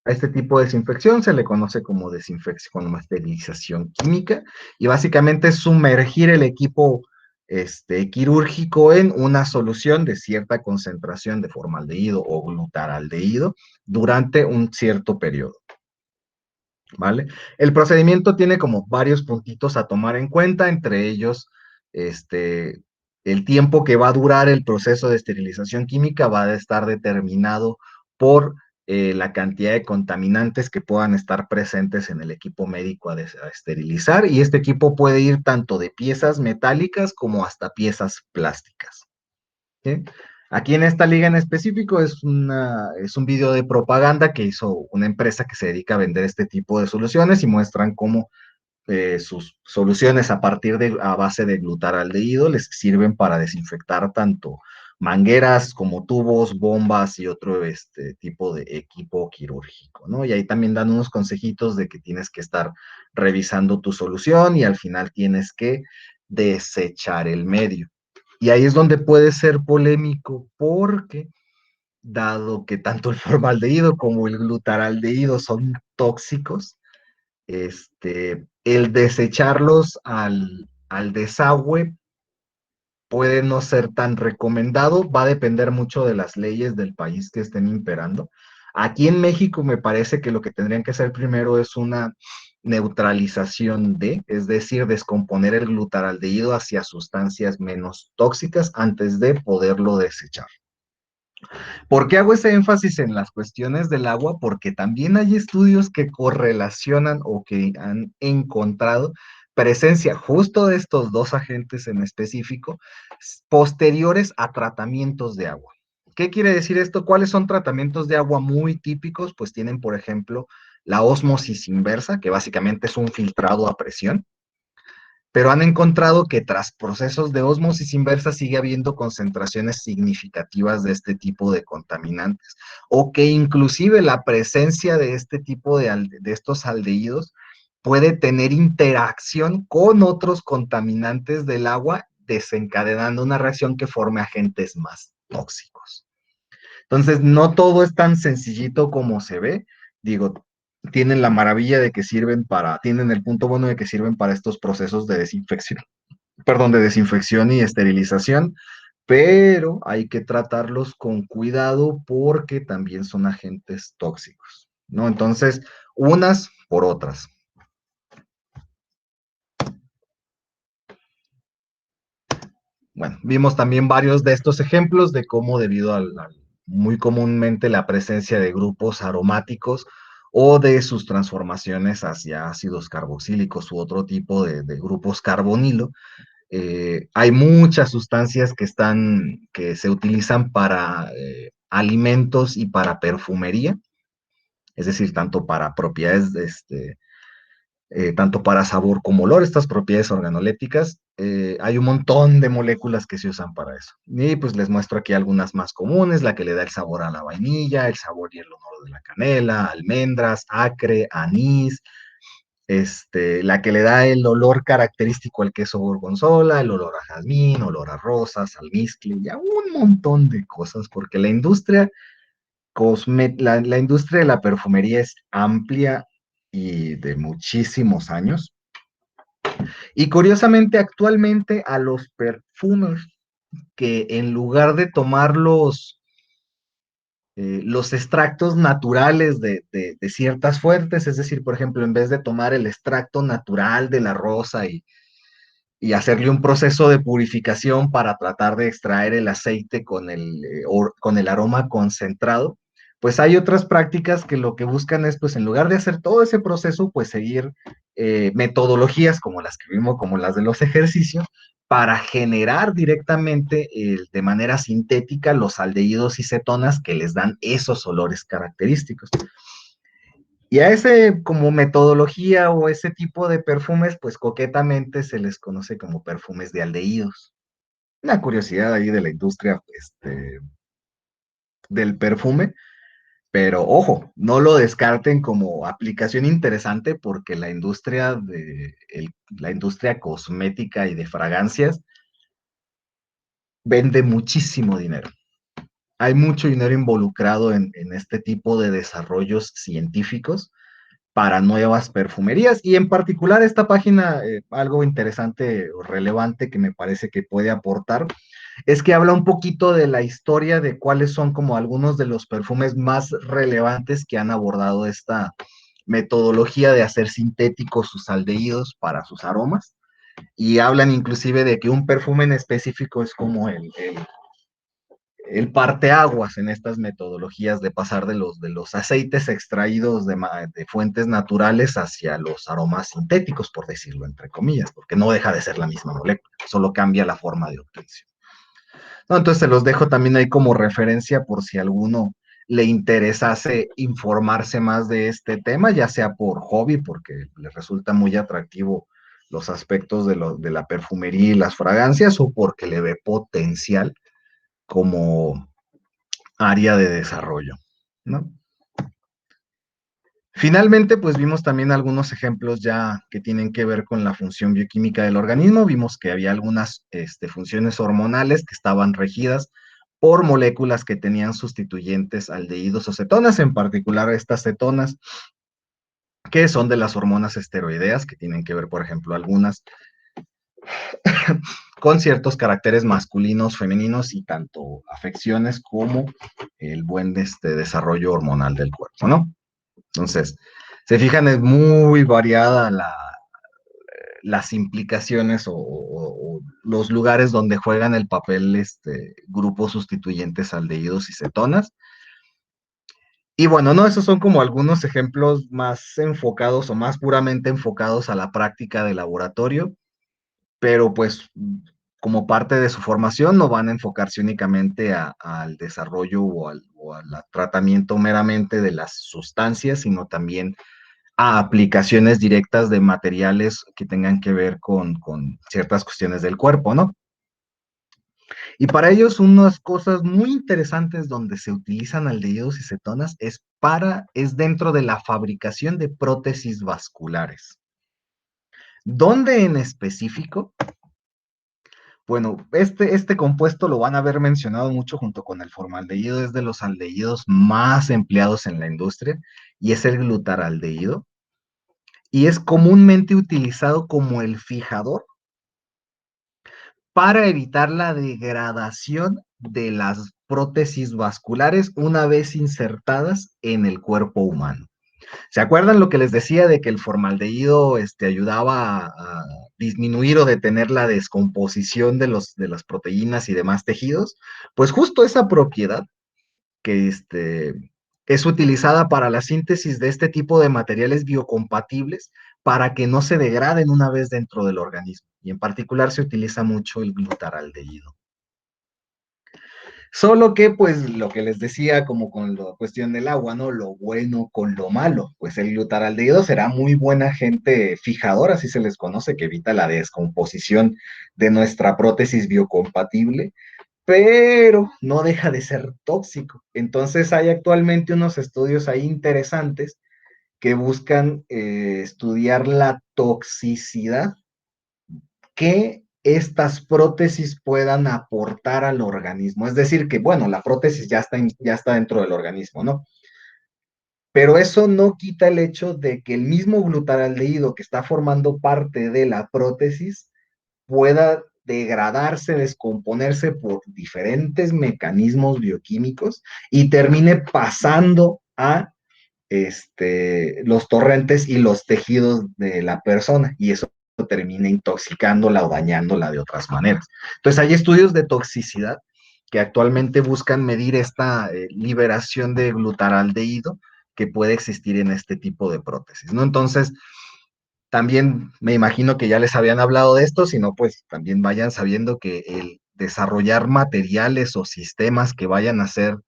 A este tipo de desinfección se le conoce como desinfección, como esterilización química, y básicamente es sumergir el equipo quirúrgico en una solución de cierta concentración de formaldehído o glutaraldehído durante un cierto periodo. ¿Vale? El procedimiento tiene como varios puntitos a tomar en cuenta, entre ellos, el tiempo que va a durar el proceso de esterilización química va a estar determinado por la cantidad de contaminantes que puedan estar presentes en el equipo médico a esterilizar, y este equipo puede ir tanto de piezas metálicas como hasta piezas plásticas. ¿Sí? Aquí en esta liga en específico es un video de propaganda que hizo una empresa que se dedica a vender este tipo de soluciones y muestran cómo sus soluciones a base de glutaraldehído les sirven para desinfectar tanto mangueras como tubos, bombas y otro tipo de equipo quirúrgico, ¿no? Y ahí también dan unos consejitos de que tienes que estar revisando tu solución y al final tienes que desechar el medio. Y ahí es donde puede ser polémico porque, dado que tanto el formaldehído como el glutaraldehído son tóxicos, el desecharlos al desagüe puede no ser tan recomendado, va a depender mucho de las leyes del país que estén imperando. Aquí en México me parece que lo que tendrían que hacer primero es una neutralización es decir, descomponer el glutaraldehído hacia sustancias menos tóxicas antes de poderlo desechar. ¿Por qué hago ese énfasis en las cuestiones del agua? Porque también hay estudios que correlacionan o que han encontrado presencia justo de estos dos agentes en específico posteriores a tratamientos de agua. ¿Qué quiere decir esto? ¿Cuáles son tratamientos de agua muy típicos? Pues tienen, por ejemplo, la ósmosis inversa, que básicamente es un filtrado a presión, pero han encontrado que tras procesos de ósmosis inversa sigue habiendo concentraciones significativas de este tipo de contaminantes, o que inclusive la presencia de este tipo de estos aldehídos puede tener interacción con otros contaminantes del agua, desencadenando una reacción que forme agentes más tóxicos. Entonces, no todo es tan sencillito como se ve. Digo, tienen la maravilla de que tienen el punto bueno de que sirven para estos procesos de desinfección, perdón, de desinfección y esterilización, pero hay que tratarlos con cuidado porque también son agentes tóxicos, ¿no? Entonces, unas por otras. Bueno, vimos también varios de estos ejemplos de cómo debido muy comúnmente la presencia de grupos aromáticos o de sus transformaciones hacia ácidos carboxílicos u otro tipo de grupos carbonilo, hay muchas sustancias que se utilizan para alimentos y para perfumería, es decir, tanto para propiedades tanto para sabor como olor, estas propiedades organolépticas. Hay un montón de moléculas que se usan para eso. Y pues les muestro aquí algunas más comunes, la que le da el sabor a la vainilla, el sabor y el olor de la canela, almendras, acre, anís, la que le da el olor característico al queso gorgonzola, el olor a jazmín, olor a rosas, almizcle, y a un montón de cosas, porque la industria de la perfumería es amplia y de muchísimos años. Y curiosamente, actualmente a los perfumers que en lugar de tomar los extractos naturales de ciertas fuentes, es decir, por ejemplo, en vez de tomar el extracto natural de la rosa y hacerle un proceso de purificación para tratar de extraer el aceite con el aroma concentrado, pues hay otras prácticas que lo que buscan es, pues en lugar de hacer todo ese proceso, pues seguir metodologías como las que vimos, como las de los ejercicios, para generar directamente de manera sintética los aldehídos y cetonas que les dan esos olores característicos. Y a ese como metodología o ese tipo de perfumes, pues coquetamente se les conoce como perfumes de aldehídos. Una curiosidad ahí de la industria del perfume, pero ojo, no lo descarten como aplicación interesante porque la industria cosmética y de fragancias vende muchísimo dinero. Hay mucho dinero involucrado en este tipo de desarrollos científicos para nuevas perfumerías y en particular esta página, algo interesante o relevante que me parece que puede aportar, es que habla un poquito de la historia de cuáles son como algunos de los perfumes más relevantes que han abordado esta metodología de hacer sintéticos sus aldehídos para sus aromas y hablan inclusive de que un perfume en específico es como el parteaguas en estas metodologías de pasar de los aceites extraídos de fuentes naturales hacia los aromas sintéticos, por decirlo entre comillas, porque no deja de ser la misma molécula, solo cambia la forma de obtención. No, entonces se los dejo también ahí como referencia por si a alguno le interesase informarse más de este tema, ya sea por hobby, porque le resulta muy atractivo los aspectos de la perfumería y las fragancias, o porque le ve potencial como área de desarrollo, ¿no? Finalmente, pues vimos también algunos ejemplos ya que tienen que ver con la función bioquímica del organismo. Vimos que había algunas funciones hormonales que estaban regidas por moléculas que tenían sustituyentes aldehídos o cetonas, en particular estas cetonas, que son de las hormonas esteroideas, que tienen que ver, por ejemplo, algunas con ciertos caracteres masculinos, femeninos y tanto afecciones como el buen desarrollo hormonal del cuerpo, ¿no? Entonces, se fijan, es muy variada las implicaciones o los lugares donde juegan el papel grupos sustituyentes aldehídos y cetonas. Y bueno, no, esos son como algunos ejemplos más enfocados o más puramente enfocados a la práctica de laboratorio, pero pues como parte de su formación no van a enfocarse únicamente al desarrollo o al tratamiento meramente de las sustancias, sino también a aplicaciones directas de materiales que tengan que ver con ciertas cuestiones del cuerpo, ¿no? Y para ellos unas cosas muy interesantes donde se utilizan aldehídos y cetonas es dentro de la fabricación de prótesis vasculares. ¿Dónde en específico? Bueno, este compuesto lo van a haber mencionado mucho junto con el formaldehído, es de los aldehídos más empleados en la industria y es el glutaraldehído. Y es comúnmente utilizado como el fijador para evitar la degradación de las prótesis vasculares una vez insertadas en el cuerpo humano. ¿Se acuerdan lo que les decía de que el formaldehído ayudaba a disminuir o detener la descomposición de las proteínas y demás tejidos? Pues justo esa propiedad que es utilizada para la síntesis de este tipo de materiales biocompatibles para que no se degraden una vez dentro del organismo. Y en particular se utiliza mucho el glutaraldehído. Solo que, pues, lo que les decía, como con la cuestión del agua, ¿no? Lo bueno con lo malo. Pues el glutaraldehído será muy buen agente fijador, así se les conoce, que evita la descomposición de nuestra prótesis biocompatible, pero no deja de ser tóxico. Entonces hay actualmente unos estudios ahí interesantes que buscan estudiar la toxicidad que estas prótesis puedan aportar al organismo. Es decir, que bueno, la prótesis ya está dentro del organismo, ¿no? Pero eso no quita el hecho de que el mismo glutaraldehído que está formando parte de la prótesis pueda degradarse, descomponerse por diferentes mecanismos bioquímicos y termine pasando a los torrentes y los tejidos de la persona, y eso termina intoxicándola o dañándola de otras maneras. Entonces hay estudios de toxicidad que actualmente buscan medir esta liberación de glutaraldehído que puede existir en este tipo de prótesis, ¿no? Entonces, también me imagino que ya les habían hablado de esto, sino pues también vayan sabiendo que el desarrollar materiales o sistemas que vayan a ser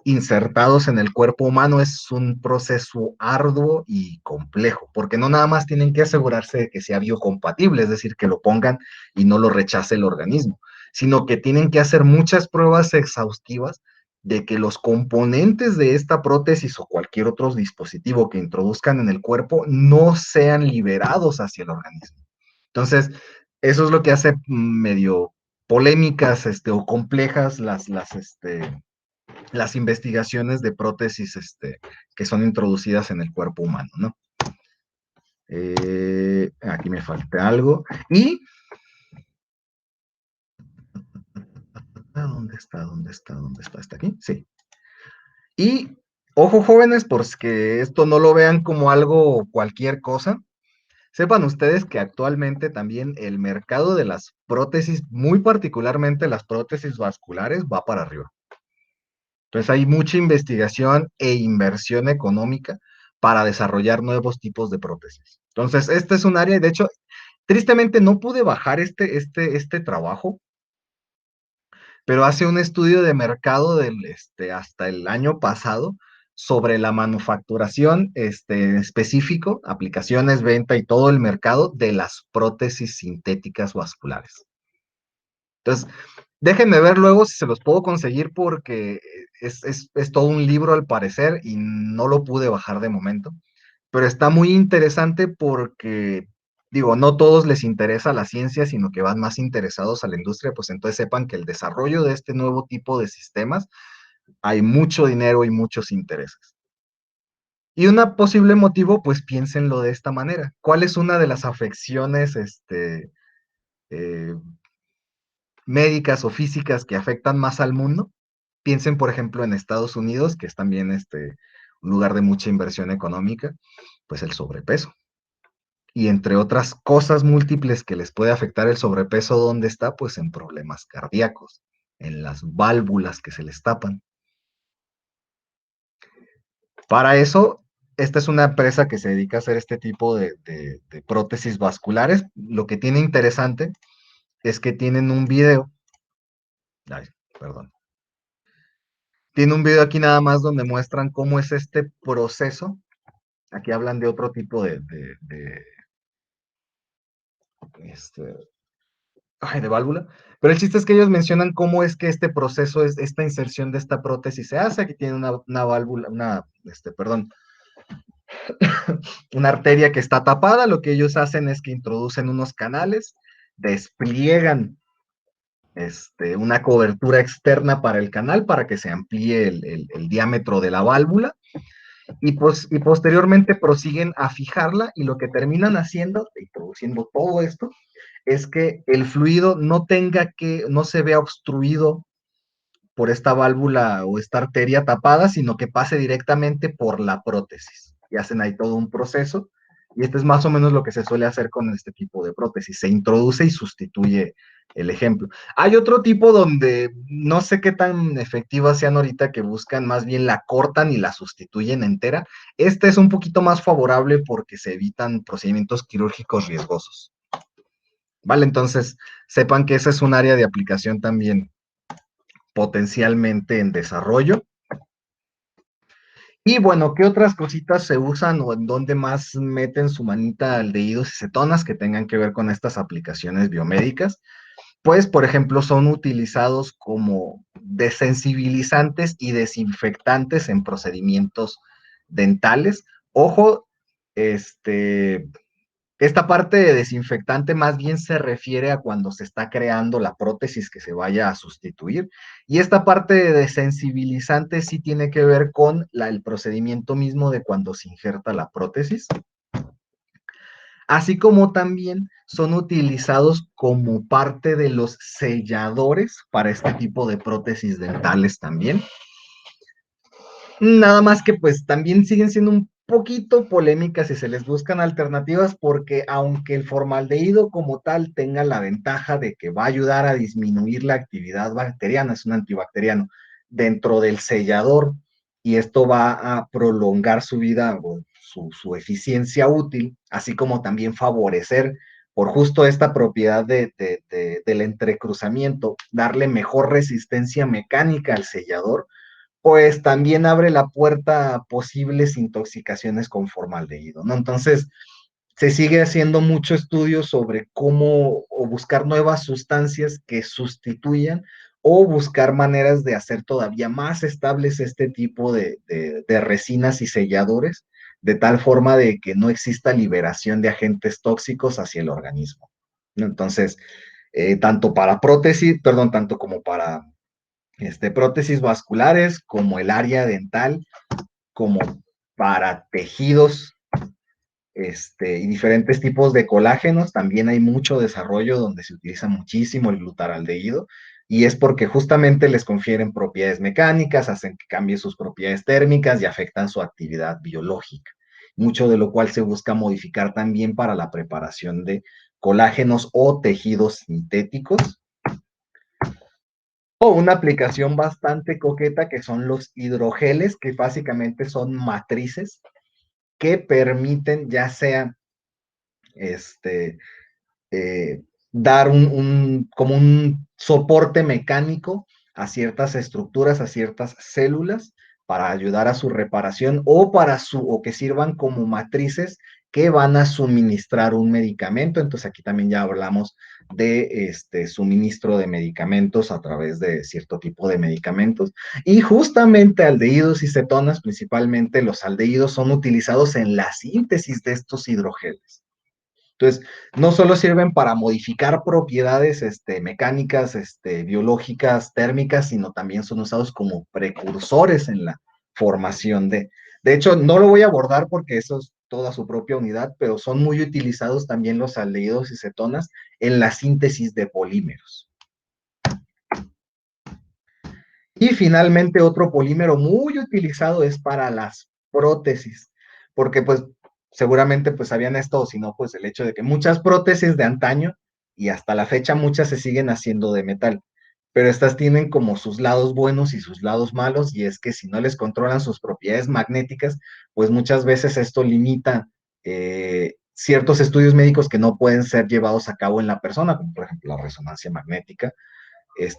insertados en el cuerpo humano es un proceso arduo y complejo, porque no nada más tienen que asegurarse de que sea biocompatible, es decir, que lo pongan y no lo rechace el organismo, sino que tienen que hacer muchas pruebas exhaustivas de que los componentes de esta prótesis o cualquier otro dispositivo que introduzcan en el cuerpo no sean liberados hacia el organismo. Entonces, eso es lo que hace medio polémicas o complejas las investigaciones de prótesis que son introducidas en el cuerpo humano, ¿no? Aquí me falta algo. Y... ¿Dónde está? ¿Dónde está? ¿Dónde está? ¿Está aquí? Sí. Y, ojo jóvenes, porque esto no lo vean como algo cualquier cosa. Sepan ustedes que actualmente también el mercado de las prótesis, muy particularmente las prótesis vasculares, va para arriba. Entonces hay mucha investigación e inversión económica para desarrollar nuevos tipos de prótesis. Entonces, este es un área, y de hecho, tristemente no pude bajar este trabajo, pero hace un estudio de mercado hasta el año pasado sobre la manufacturación específico, aplicaciones, venta y todo el mercado de las prótesis sintéticas vasculares. Entonces, Déjenme ver luego si se los puedo conseguir porque es todo un libro al parecer y no lo pude bajar de momento. Pero está muy interesante porque, digo, no todos les interesa la ciencia, sino que van más interesados a la industria, pues entonces sepan que el desarrollo de este nuevo tipo de sistemas hay mucho dinero y muchos intereses. Y un posible motivo, pues piénsenlo de esta manera. ¿Cuál es una de las afecciones eh, médicas o físicas que afectan más al mundo? Piensen, por ejemplo, en Estados Unidos, que es también un lugar de mucha inversión económica, pues el sobrepeso. Y entre otras cosas múltiples que les puede afectar el sobrepeso, ¿dónde está? Pues en problemas cardíacos, en las válvulas que se les tapan. Para eso, esta es una empresa que se dedica a hacer este tipo de prótesis vasculares. Lo que tiene interesante es que tienen un video. Ay, perdón. Tiene un video aquí nada más donde muestran cómo es este proceso. Aquí hablan de otro tipo este, de válvula. Pero el chiste es que ellos mencionan cómo es que este proceso, esta inserción de esta prótesis se hace. Aquí tiene una válvula, perdón, una arteria que está tapada. Lo que ellos hacen es que introducen unos canales, despliegan una cobertura externa para el canal para que se amplíe el diámetro de la válvula y posteriormente prosiguen a fijarla y lo que terminan haciendo, introduciendo todo esto, es que el fluido no se vea obstruido por esta válvula o esta arteria tapada, sino que pase directamente por la prótesis. Y hacen ahí todo un proceso. Y este es más o menos lo que se suele hacer con este tipo de prótesis. Se introduce y sustituye el ejemplo. Hay otro tipo donde no sé qué tan efectivas sean ahorita, que buscan más bien la cortan y la sustituyen entera. Este es un poquito más favorable porque se evitan procedimientos quirúrgicos riesgosos. Vale, entonces sepan que esa es un área de aplicación también potencialmente en desarrollo. Y bueno, ¿qué otras cositas se usan o en dónde más meten su manita aldehídos y cetonas que tengan que ver con estas aplicaciones biomédicas? Pues, por ejemplo, son utilizados como desensibilizantes y desinfectantes en procedimientos dentales. Ojo, esta parte de desinfectante más bien se refiere a cuando se está creando la prótesis que se vaya a sustituir. Y esta parte de desensibilizante sí tiene que ver con el procedimiento mismo de cuando se injerta la prótesis. Así como también son utilizados como parte de los selladores para este tipo de prótesis dentales también. Nada más que pues también siguen siendo un poquito polémicas si se les buscan alternativas, porque aunque el formaldehído como tal tenga la ventaja de que va a ayudar a disminuir la actividad bacteriana, es un antibacteriano, dentro del sellador, y esto va a prolongar su vida o su eficiencia útil, así como también favorecer por justo esta propiedad del entrecruzamiento, darle mejor resistencia mecánica al sellador, pues también abre la puerta a posibles intoxicaciones con formaldehído, ¿no? Entonces, se sigue haciendo mucho estudio sobre cómo o buscar nuevas sustancias que sustituyan o buscar maneras de hacer todavía más estables este tipo de resinas y selladores, de tal forma de que no exista liberación de agentes tóxicos hacia el organismo, ¿no? Entonces, tanto como para prótesis vasculares, como el área dental, como para tejidos y diferentes tipos de colágenos. También hay mucho desarrollo donde se utiliza muchísimo el glutaraldehído, y es porque justamente les confieren propiedades mecánicas, hacen que cambie sus propiedades térmicas y afectan su actividad biológica. Mucho de lo cual se busca modificar también para la preparación de colágenos o tejidos sintéticos. O una aplicación bastante coqueta que son los hidrogeles, que básicamente son matrices que permiten ya sea dar como un soporte mecánico a ciertas estructuras, a ciertas células, para ayudar a su reparación o que sirvan como matrices que van a suministrar un medicamento. Entonces aquí también ya hablamos de suministro de medicamentos a través de cierto tipo de medicamentos. Y justamente aldehídos y cetonas, principalmente los aldehídos, son utilizados en la síntesis de estos hidrogeles. Entonces, no solo sirven para modificar propiedades mecánicas, biológicas, térmicas, sino también son usados como precursores en la formación de... De hecho, no lo voy a abordar porque eso es toda su propia unidad, pero son muy utilizados también los aldehídos y cetonas en la síntesis de polímeros. Y finalmente, otro polímero muy utilizado es para las prótesis, porque pues seguramente pues sabían esto, o si no, pues el hecho de que muchas prótesis de antaño, y hasta la fecha muchas se siguen haciendo de metal, pero estas tienen como sus lados buenos y sus lados malos, y es que si no les controlan sus propiedades magnéticas, pues muchas veces esto limita ciertos estudios médicos que no pueden ser llevados a cabo en la persona, como por ejemplo la resonancia magnética,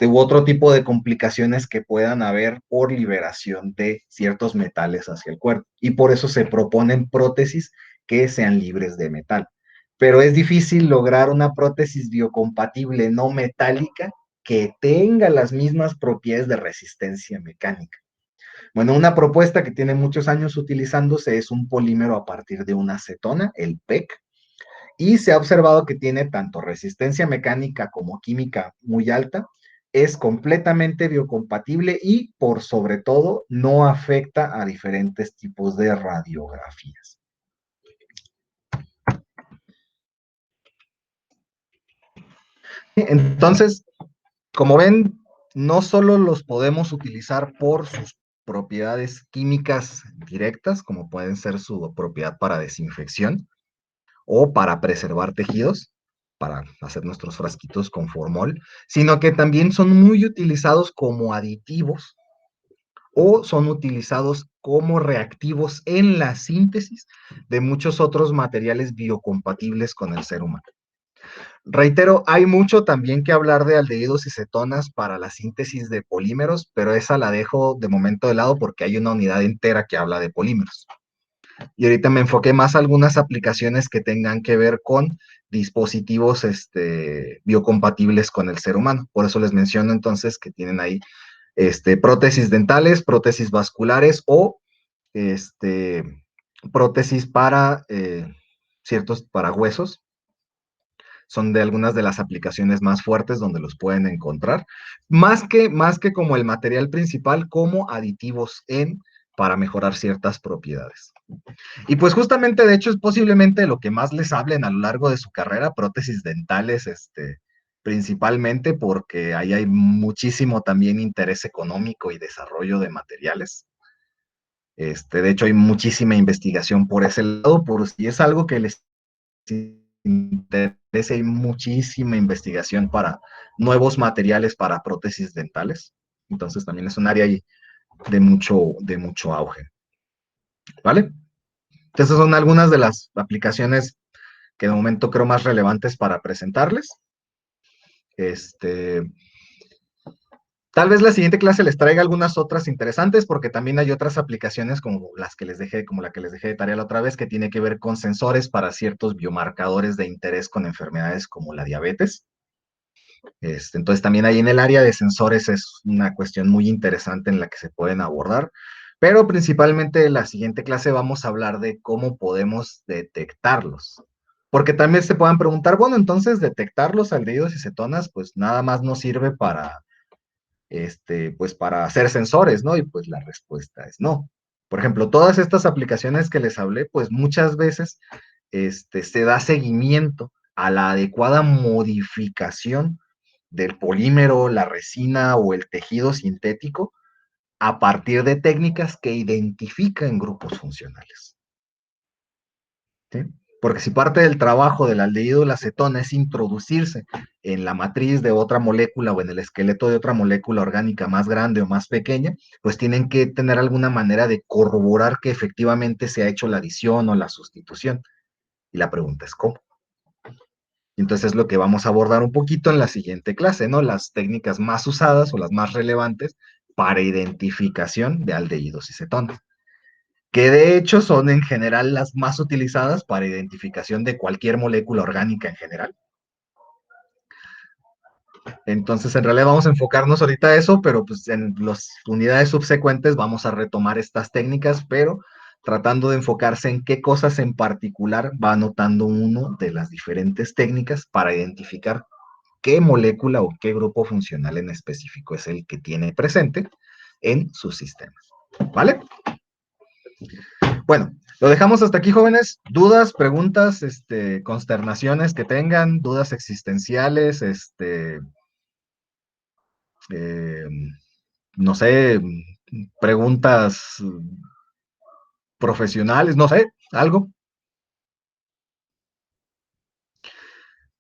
u otro tipo de complicaciones que puedan haber por liberación de ciertos metales hacia el cuerpo. Y por eso se proponen prótesis que sean libres de metal. Pero es difícil lograr una prótesis biocompatible no metálica que tenga las mismas propiedades de resistencia mecánica. Bueno, una propuesta que tiene muchos años utilizándose es un polímero a partir de una acetona, el PEC, y se ha observado que tiene tanto resistencia mecánica como química muy alta, es completamente biocompatible y, por sobre todo, no afecta a diferentes tipos de radiografías. Entonces, como ven, no solo los podemos utilizar por sus propiedades químicas directas, como pueden ser su propiedad para desinfección o para preservar tejidos, para hacer nuestros frasquitos con formol, sino que también son muy utilizados como aditivos o son utilizados como reactivos en la síntesis de muchos otros materiales biocompatibles con el ser humano. Reitero, hay mucho también que hablar de aldehídos y cetonas para la síntesis de polímeros, pero esa la dejo de momento de lado porque hay una unidad entera que habla de polímeros. Y ahorita me enfoqué más a algunas aplicaciones que tengan que ver con dispositivos biocompatibles con el ser humano. Por eso les menciono entonces que tienen ahí prótesis dentales, prótesis vasculares o prótesis para para huesos. Son de algunas de las aplicaciones más fuertes donde los pueden encontrar, más que como el material principal, como aditivos para mejorar ciertas propiedades. Y pues justamente, de hecho, es posiblemente lo que más les hablen a lo largo de su carrera, prótesis dentales, principalmente porque ahí hay muchísimo también interés económico y desarrollo de materiales. De hecho, hay muchísima investigación por ese lado, por si es algo que les interesa, hay muchísima investigación para nuevos materiales para prótesis dentales. Entonces, también es un área de mucho auge. ¿Vale? Entonces, son algunas de las aplicaciones que de momento creo más relevantes para presentarles. Tal vez la siguiente clase les traiga algunas otras interesantes, porque también hay otras aplicaciones como la que les dejé de tarea la otra vez, que tiene que ver con sensores para ciertos biomarcadores de interés con enfermedades como la diabetes. Entonces también ahí en el área de sensores es una cuestión muy interesante en la que se pueden abordar, pero principalmente en la siguiente clase vamos a hablar de cómo podemos detectarlos. Porque también se puedan preguntar, bueno, entonces detectar los aldehídos y cetonas, pues nada más nos sirve para pues para hacer sensores, ¿no? Y pues la respuesta es no. Por ejemplo, todas estas aplicaciones que les hablé, pues muchas veces se da seguimiento a la adecuada modificación del polímero, la resina o el tejido sintético a partir de técnicas que identifican grupos funcionales. ¿Sí? Porque si parte del trabajo del aldehído o la acetona es introducirse en la matriz de otra molécula o en el esqueleto de otra molécula orgánica más grande o más pequeña, pues tienen que tener alguna manera de corroborar que efectivamente se ha hecho la adición o la sustitución. Y la pregunta es ¿cómo? Entonces es lo que vamos a abordar un poquito en la siguiente clase, ¿no? Las técnicas más usadas o las más relevantes para identificación de aldehídos y cetonas. que de hecho son en general las más utilizadas para identificación de cualquier molécula orgánica en general. Entonces, en realidad vamos a enfocarnos ahorita a eso, pero pues en las unidades subsecuentes vamos a retomar estas técnicas, pero tratando de enfocarse en qué cosas en particular va anotando uno de las diferentes técnicas para identificar qué molécula o qué grupo funcional en específico es el que tiene presente en sus sistemas. ¿Vale? Bueno, lo dejamos hasta aquí, jóvenes. ¿Dudas, preguntas, consternaciones que tengan, dudas existenciales, no sé, preguntas profesionales, no sé, algo?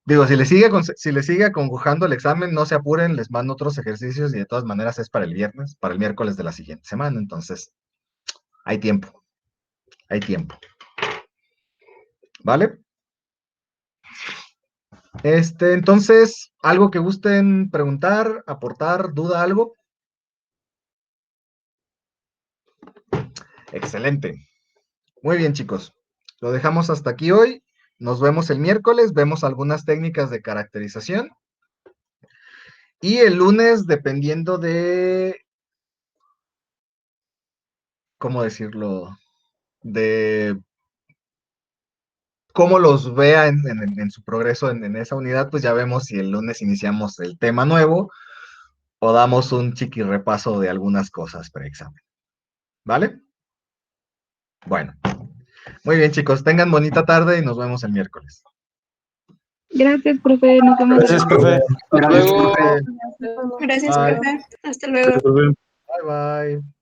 Digo, si le sigue acongojando el examen, no se apuren, les mando otros ejercicios y de todas maneras es para el viernes, para el miércoles de la siguiente semana, entonces hay tiempo, hay tiempo. ¿Vale? Entonces, ¿algo que gusten preguntar, aportar, duda, algo? Excelente. Muy bien, chicos. Lo dejamos hasta aquí hoy. Nos vemos el miércoles, vemos algunas técnicas de caracterización. Y el lunes, dependiendo de, ¿cómo decirlo? De cómo los vea en su progreso en esa unidad, pues ya vemos si el lunes iniciamos el tema nuevo o damos un chiqui repaso de algunas cosas preexamen. ¿Vale? Bueno. Muy bien, chicos. Tengan bonita tarde y nos vemos el miércoles. Gracias, profe. Nos vemos. Gracias, profe. Hasta Gracias, luego. profe. Gracias, Bye. profe. Hasta luego. Bye, bye.